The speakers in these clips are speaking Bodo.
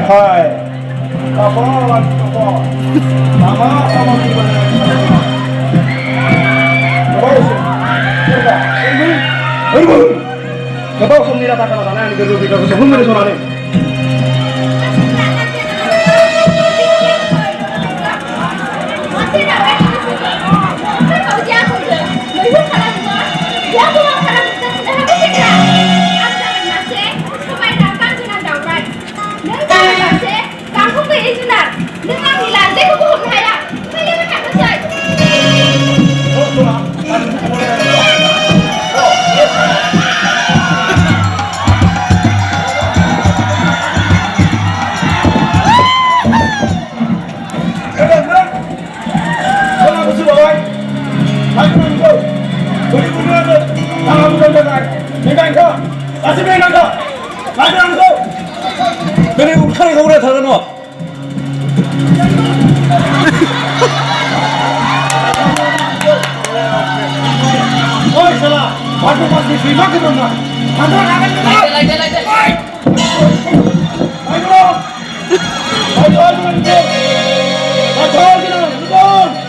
Hai. Apa lagi apa? Sama sama gimana? Bagus. Coba. Ini. Coba usum diratakan sana yang dulu kita sebelum dari sana nih. 그래 우카리 거울에 달아놓아. 어이 살아 와도 마시 이만큼 넘나 안돼 나가지 라이트 아이고 이제 저기는 이건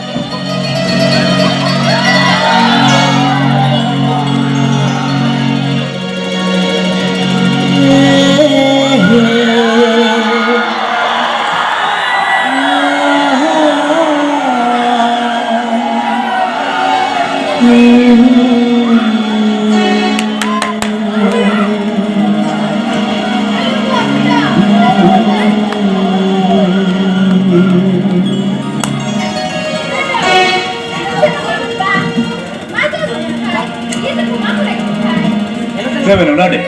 Saya benar deh.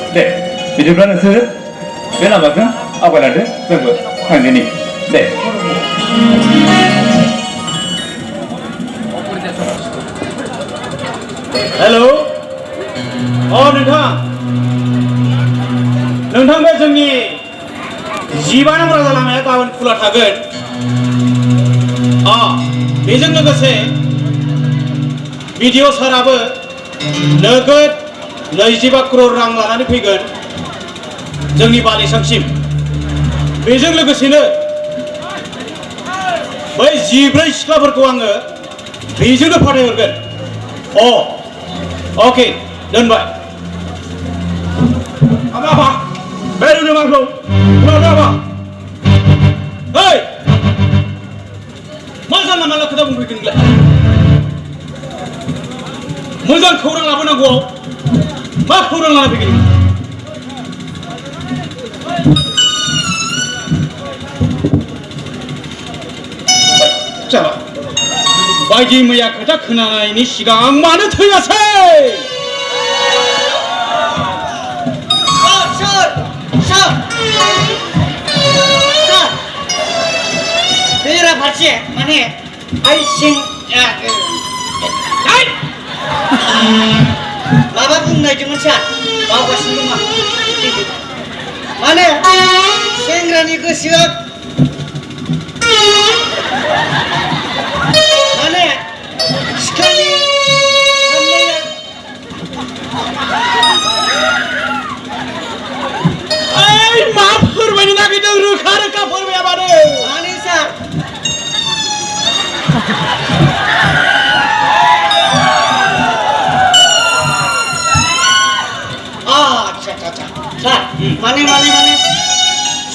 Deh, video berapa sih? Berapa bahkan? Apa ada? Sebut, kan ini. Deh. Hello. Oh, नोंथां बे जोंनि 15 नम्बर लामाया गाबोन खुला थागोन। बेजों लोगोसे भिडिअ साराबो नोगोद 25 करोड़ रां लानानै फैगोन जोंनि बालिसांसिम। बेजों लोगोसेनो बै 14 सिख्लाफोरखौ आङो बेजोंनो फाथायहरगोन। अके दोनबाय। apa baru dia masuk kenapa apa hei masa malah kita membuat gila mojan khurang labonaंगौ मा khurang लाना फैगोन जाला बायदि मैया खोथा खोनानायनि सिगां मानो थैयासै Farsi mana? Aising Baba buंनाय जोंमोन सा बावगासिनो दं माने सेंग्रानि गोसोआ माने सिख्लानि साननाया ओइ मा फोरमायनो नागिरदों रोखा रोखा फोरमाया मानो माने सार माने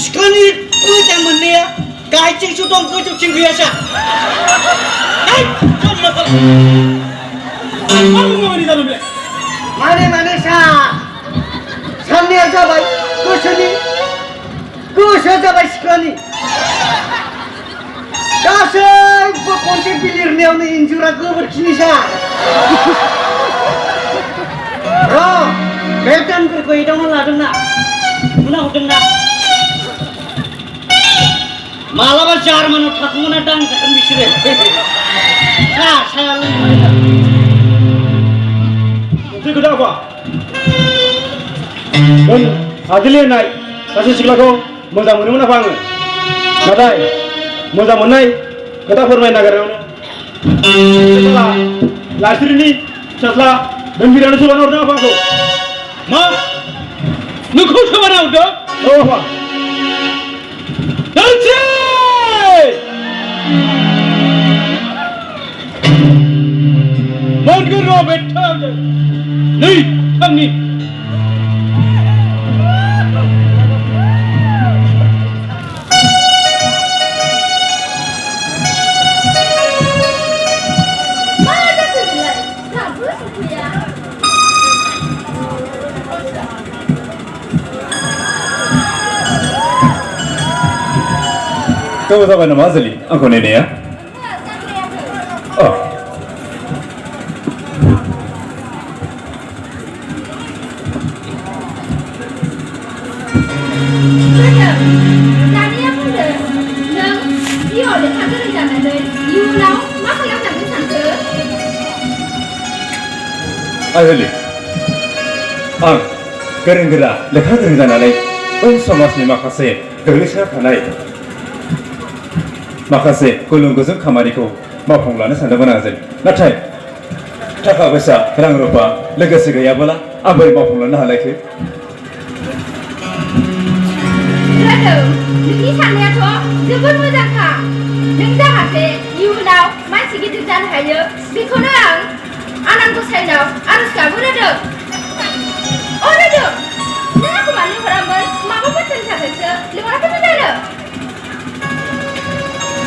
सिख्लानि मोजां मोननाया गाहायथिंसो दं गोजौथिं गैया सा माने सा साननाया जाबाय गोसोआ जाबाय सिख्लानि गासैबो खनसे बिलिरनायावनो इन्जुरा गोबोरखिनि सा बे दानफोरखौ एदावना लादोंना उनावदोंना मालाबा जार्मानाव थाखोमोना दांजागोन बिसोरो साया लोंबाय मोनसे खोथा apa dan Adili होननाय सासे सिख्लाखौ मोजां मोनोमोन apa आङो नाथाय मोजां मोननाय खोथा फोरमायनो नागिरनायावनो setelah लाइस्रिनि फिसाज्ला दोनगिरियानो सोलाना हरदों apa आंखौ मा नोंखौ सोलाना हरदों? औ apa? मा फोरमायनो नागिरदों रोखा रोखा फोरमायबानो जाबाय। मा? नोंखौ सोलाना हरदों? मा फोरमायनो नागिरदों? मा फोरमायनो नागिरदों? मा फोरमायनो नागिरदों? 너 뱉어 너희 형님 Kau sama nama Azali, aku nenek ya. Oh. Azali, gereng-gera, lekha gereng जानानै बै समाजनि माखासे गोग्लैसोना थानाय माखासे गुलुं-गुजुं खामानिखौ मावफुंलांनो सानदोंमोन आजोल नाथाय थाखा फैसा रां रुफा लोगोसे गैयाब्ला आं बोरै मावफुंलांनो हालायखो नोंनि साननायाथ' जोबोद मोजांखा नों जाहाथे इयुनाव मानसि गिदिर जानो हायो बेखौनो आं आनान गसाइनाव आरज गाबहरोदों अ लोगो नों आंखौ मानो लिंहरामोन माबा बाथ्रानि थाखायसो लिंहराखैमोन जानो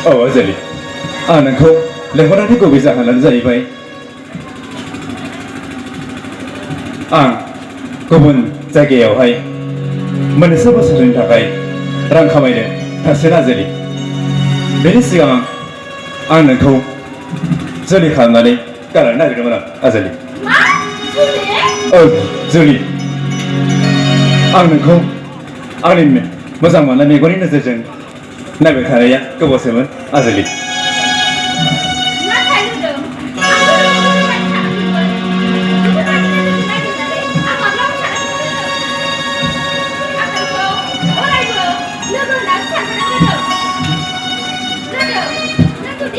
औ आजोलि आं नोंखौ लेंहरनायनि गुबै जाहोनानो जाहैबाय आं गुबुन जायगायावहाय मोननैसो बोसोरनि थाखाय रां खामायनो थांसिगोन आजोलि बेनि सिगां आं नोंखौ जुलि खालामनानै गालांनो नागिरदोंमोन आं आजोलि मा जुलि औ जुलि आं नोंखौ आंनि मोजां मोननाय मेगननि नोजोरजों नायबाय थानाया गोबावसैमोन आजोलि नाथाय लोगो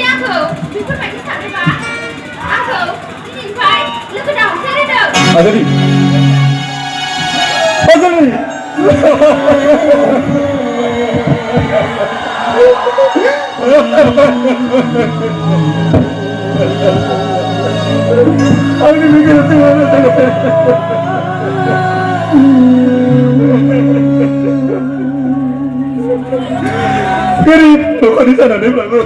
आं बेफोरबायदि सानोबा आंखौ दिनैनिफ्राय लोगो दाहरसै आजोलि आजोलि आंनि लोगोयासो गोरिब न'खरनि जानानैब्लाबो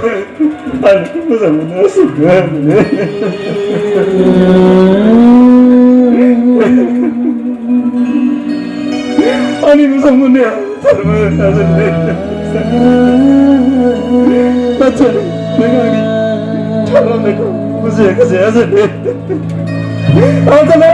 आं मोजां मोनो सुखुआ मोनो आंनि मोजां मोननाया थारमोन आजोलि नाथाय नों आंनि खालामनायखौ बुजियाखैसै आजोलि आजोलि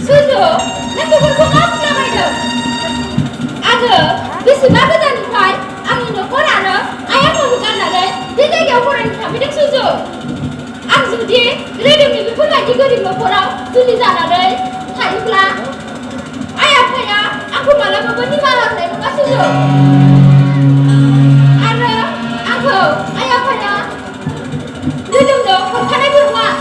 Suzu, nang beberapa kamu ngapain? Aga, bisi bagus dan fai, angin dokor ana, ayah mau bukan ada, dia jaga orang kami dek Suzu. Ang Suji, redem ni beberapa lagi gori dokorau, Suji sana deh, hai pula. Ayah saya, aku malah membeli malam deh, muka Suzu. Ada, aku, ayah saya, redem dok, korbannya berumah.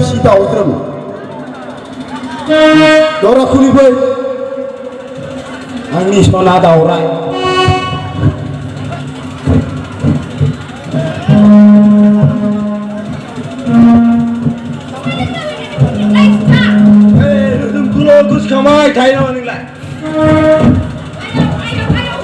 Sita Utramu Dora Kuliboy Angis Manada Orai Duduk pulau Gus Kamai, Thai nama ni lah. Ayo,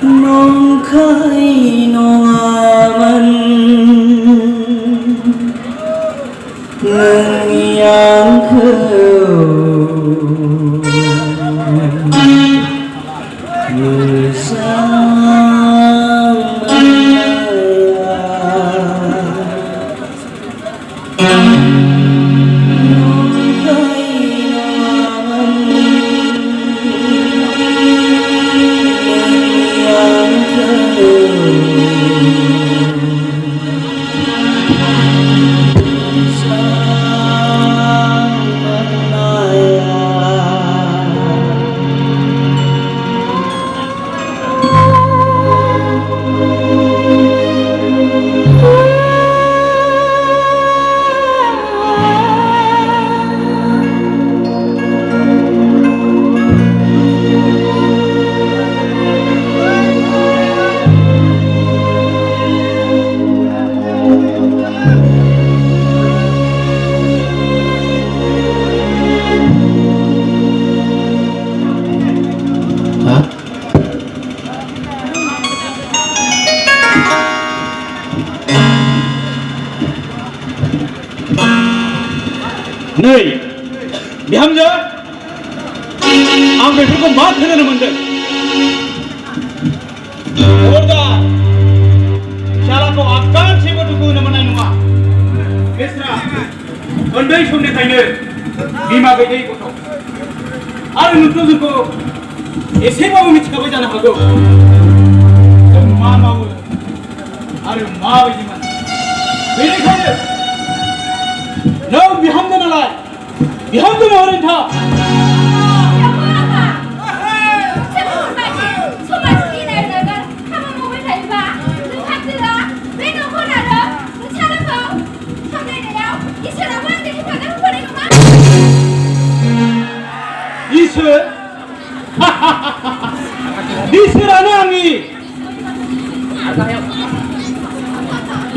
nong khai nong aman ngừng yang khâu người sang नै बिहामजो आं बेफोरखौ मा खोनानो मोनदों खबरदार फिसालाखौ आगानसेबो दुखु होनो मोननाय नङा बेस्रा उन्दै समनिफ्रायनो बिमा गैयै गथ' आरो नोंथ' जोंखौ एसेबाबो मिथिखाबाय जानो हागौ जों मा मावो आरो माबायदि मानसि बेनिखायनो नों बिहामजो नालाय बिहामजो महरै था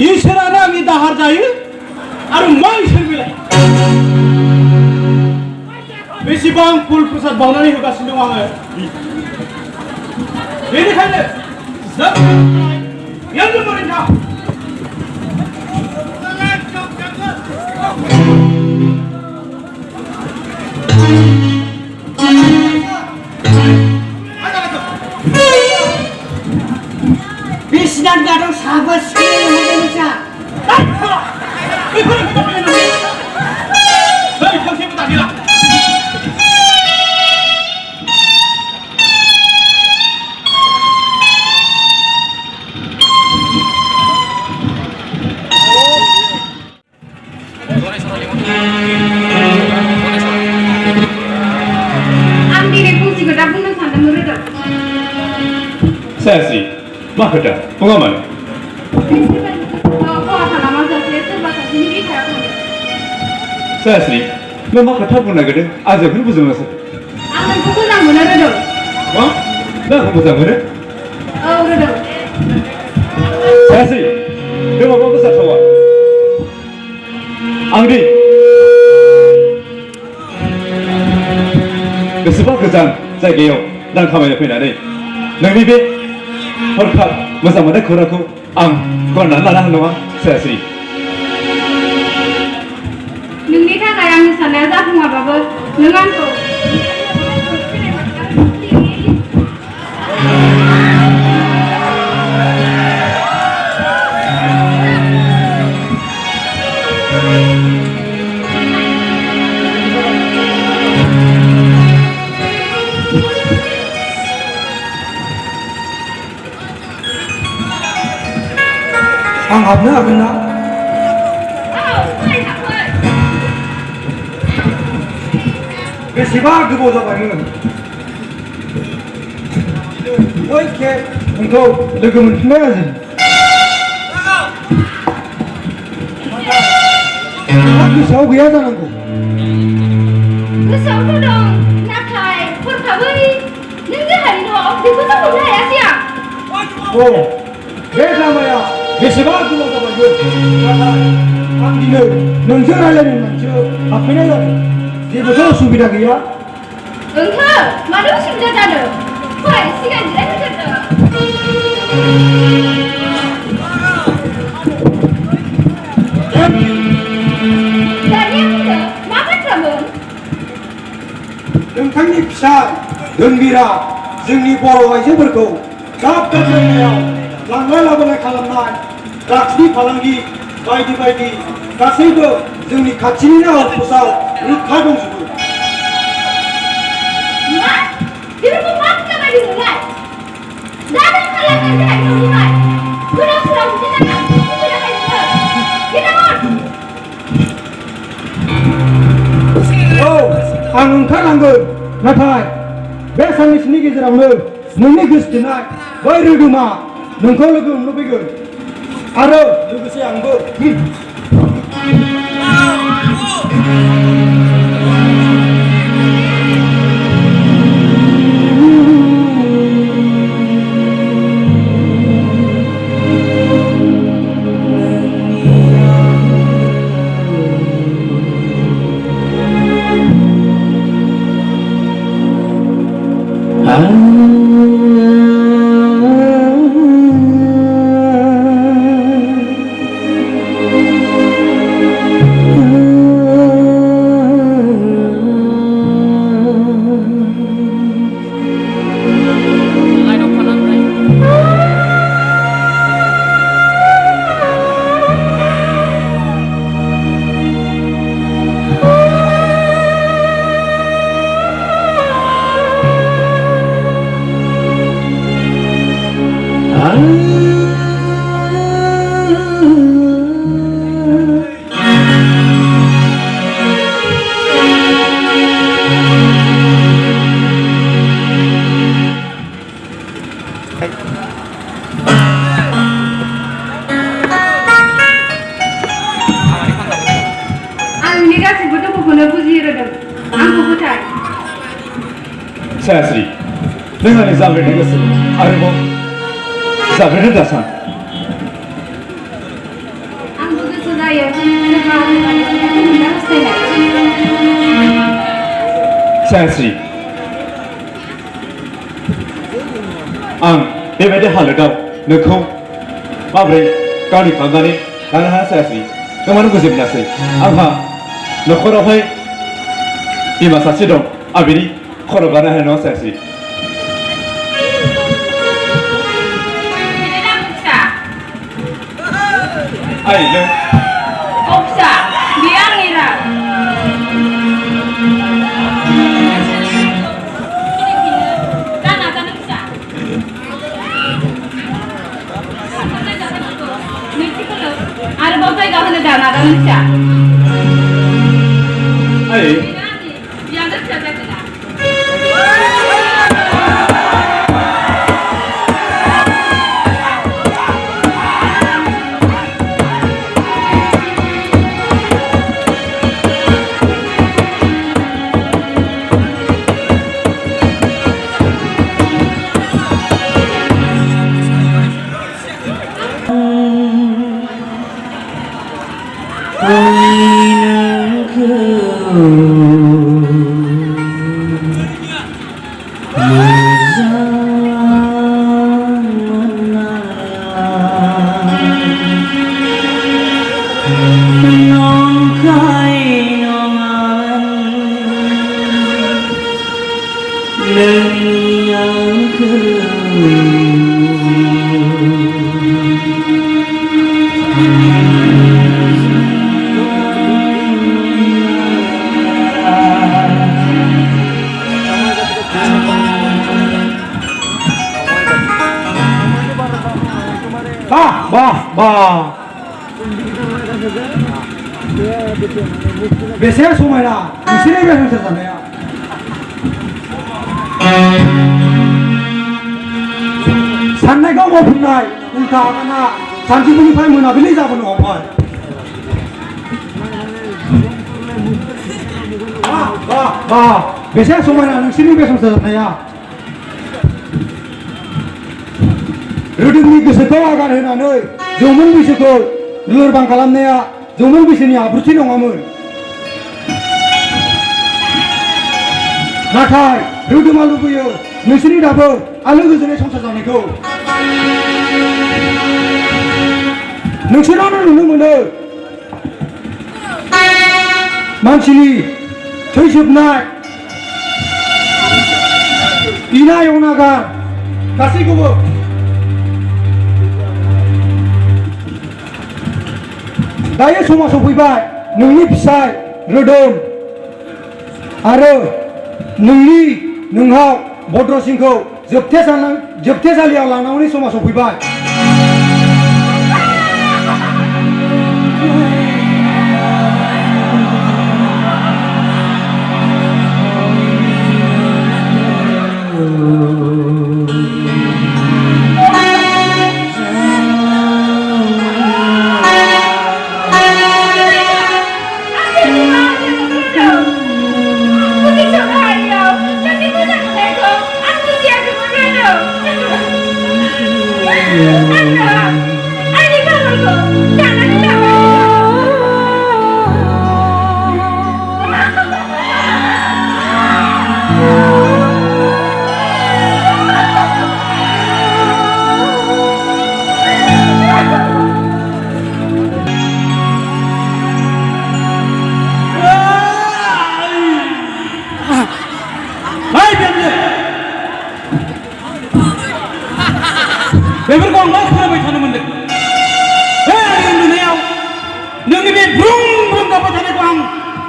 इसोरानो आंनि दाहार जायो आरो मा इसोर बेलाय बेसेबां फुल प्रसाद बावनानै होगासिनो दं आङो बेनिखायनो जों बिहामजो महरै था Bisnan gadong sahabat sekali hanya bisa. Saya sih, mak kata, pengalaman. Saya sih, mak kata pun nak ada, aja pun bukan masa. Aman aku nak mana ada? Wah, dah aku bukan mana? Oh, ada. Saya sih, dia mau apa sahaja. Angdi, besok kerjaan saya kaya, dan kami nak pergi nanti be. हरखाब मोजां मोननाय खौरांखौ आं गनायनानै लानो हानाय नङा सायास्रि नोंनि थाखाय आंनि साननाया जाफुङाबाबो नों आंखौ आं हाबनो हागोन ना बेसेबा गोबाव जाबायमोन बै खेब नोंखौ लोगो मोनफिननाय जादों गोसोआव गैया जानांगौ गोसोआवथ' दं नाथाय हरखाबै नों जोंहानि न'आव बेखौ जों मोननो हायासै आं बे लामाया बेसेबा गोलाव जाबायमोन नाथाय आं दिनै नोंजों रायज्लायनो होननानैसो हाबफैनाय जादों जेबोथ' उसुबिदा गैया ओंहो मानो उसुबिदा जादों फै सिगां जिरायहोग्रोदो दानिया बुंदो मा बाथ्रामोन नोंथांनि फिसा धोनबीरा जोंनि बर' आइजोफोरखौ दाब दाब जायगायाव लांलाय लाबोलाय खालामनाय ड्राग्सनि फालांगि बायदि बायदि गासैबो जोंनि खाथिनिनो आउटपस्टआव रोखा दंजोबो मा बेफोरखौ मा बुंलाबायदोंमोनलाय जादों खालामनाय जाहाय न'निफ्राय गोदाव सोराव बिदि जाना बुंलाबाय नोङो औ आं ओंखारलांगोन नाथाय बे साननैसोनि गेजेरावनो नोंनि गोसोथोनाय बै रोदोमा नोंखौ लोगो हमनो फैगोन आरो लोगोसे आंबो आंनि गासैबो दुखुखौनो बुजिरोदों आंखौ फोथाय सायास्रि नों आंनि जाब्रेनाय गोसो आरोबाव जाब्रेनो दासान आंबो गोसो जायो सोरबा आंनि खोथाखौ मोननो हास्थायनाय सायास्रि आं बेबायदि हालोदाव नोंखौ माबोरै गावनि खालामनानै लानो हाया सायास्रि नों मानो बुजिमोनासै आंहा न'खरावहाय बिमा सासे दं आं बिनि खर' गानो हानाय नङा सायास्रि आइ नों औ फिसा बेयो आंनि रां आरोबाव जायगा होनो दाना फिसा आइ बियानो फिसा जागोन बेसे समायना नोंसोरनि बे संसार जानाया साननायखौ मावफुंनाय उल्था आगाना सानजौफुनिफ्राय मोनाबिलि जाबोनो हमबाय बेसे समायना नोंसोरनि बे संसार जानाया रोदोमनि गोसोखौ आगार होनानै जौमोन बैसोखौ लोरबां खालामनाया जौमोन बैसोनि आब्रुथि नङामोन। नाथाय रोदोमा लुबैयो नोंसोरनि दाबो आलो गोजोनै संसार जानायखौ। नोंसोरानो नुनो मोनो मानसिनि थैजोबनाय इनाय अनागार गासैखौबो दायो समा सफैबाय नोंनि फिसाय रोदोम आरो नोंहाव भद्र सिंहखौ जोबथेसालियाव लांनांगौनि समा सफैबाय। बेफोरखौ आं मा खोनाबाय थानो मोनदों? आंनि उन्दुनायाव नोंनि बे ब्रुं ब्रुं गाबबाय थानायखौ आं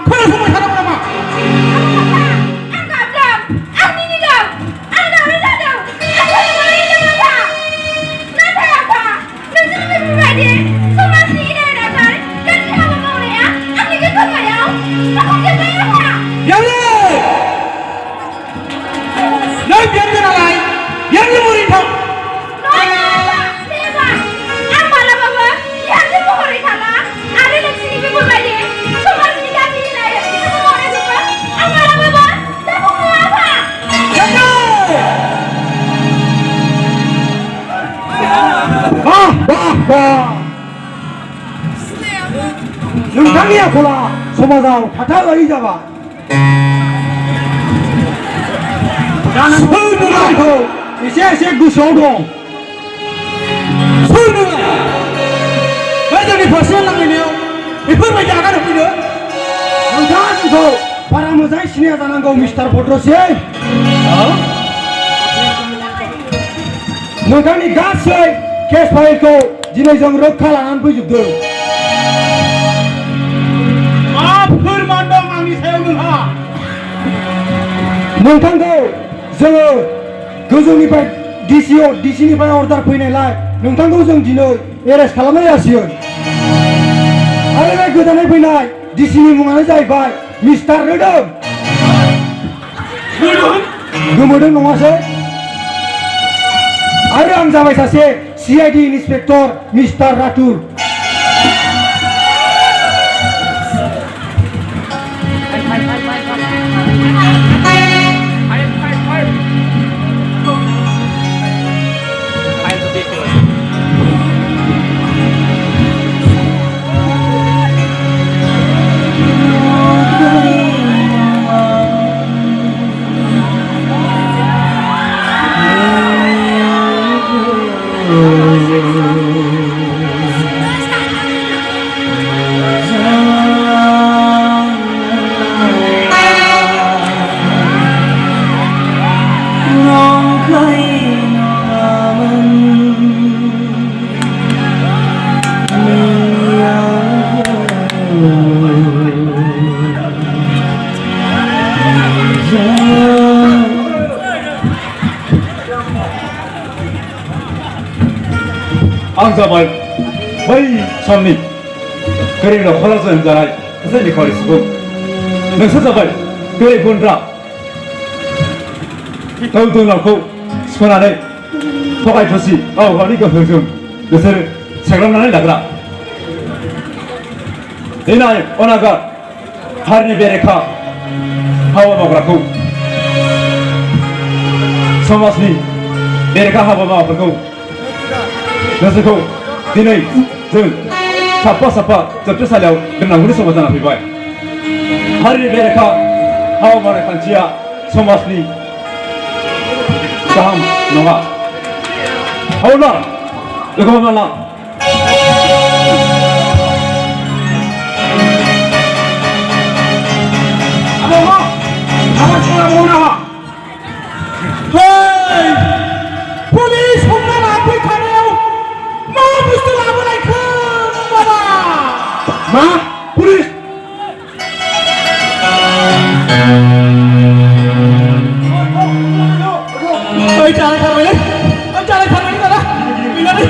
खोनासंबाय थादोंमोन नामा? आं गाबदों, आं मिनिदों, आं दावराव जादों, आं लोगोफोरजों आफा। नाथाय आफा, नोंसोरनि बेफोरबायदि समाजनि इनाय अनागार गाज्रि हाबा मावनाया आंनि गोसोआव साखांजोब्बाय आफा। बिहामजो! नों बिहामजो नालाय बिहामजो महरै थां। नोंथांनि आखला समाजाव थाथावै जाबाय। जानांगौ एसे एसे गोसोआव दं। जोंनि फारसे लांनायाव बेफोरबायदि आगान होफैनो नोंथाङा जोंखौ बारा मोजाङै सिनाया जानांगौ मिस्टार भद्रसिं। नोंथांनि गासै केस फाइलखौ दिनै जों रोखा लानानै फैजोबदों। मा फोरमान दं आंनि सायाव नोंहा? नोंथांखौ जोङो गोजौनिफ्राय डिसिनिफ्राय अर्डार फैनायलाय नोंथांखौ जों दिनै एरेस्ट खालामनाय जासिगोन। आरो बे गोदानै फैनाय डिसिनि मुङानो जाहैबाय मिस्टार रोदोम। गोमोदों नङासै? आरो आं जाबाय सासे CID इन्सपेक्टर मिस्टार रातुल। आं जाबाय बै समनि गोरिब नखराव जोनोम जानाय सासे निखावरि सुबुं। नोंसोर जाबाय गोरिब गुन्द्रा गाव दोनलावखौ सिख'नानै थगाय थसि गाव गावनि गोहोजों बिसोर सेग्रामनानै लाग्रा इनाय अनागार हारिनि बेरेखा हाबा मावग्राखौ समाजनि बेरेखा हाबा मावग्राफोरखौ नोंसोरखौ दिनै जों साफा साफा जोबथेसालियाव दोननांगौनि समा जाना फैबाय हारिनि बेरेखा हाबा मावनाय खान्थिया समाजनि गाहाम नङा हावलदार बेखौ हमना ला पुलिस हमना लाफैखानायाव मा बुस्थु लाबोनायखो बाबा मा पुलिस ओइ जालाय थारबायलै ओइ जालाय थारबायलै दाना गैलालै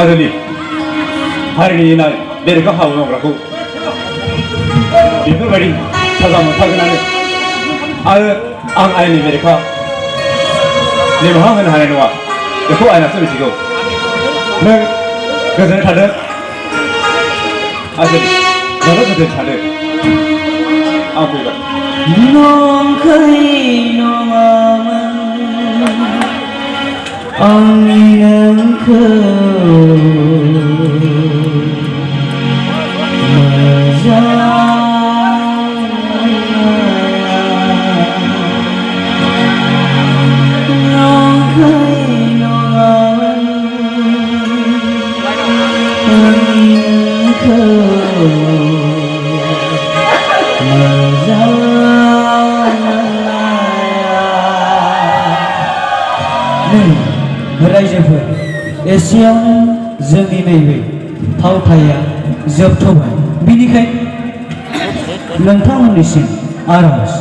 आरोनि हारिनि इनाय बेरेखा हाबा मावग्राखौ बेफोरबायदि साजा मोनथारगोनानो आरो आं आयेननि बेरेखा निमाहा होनो हानाय नङा बेखौ आयेनासो मिथिगौ नों गोजोनै थादो आजोनि नोंबो गोजोनै थादो आं फैबाय नंखाय नङामोन आंनि नोंखौ रायजोफोर एसेयावनो जोंनि नैबे फावथाया जोबथ'बाय बिनिखायनो नोंथांमोननिसिम आर'ज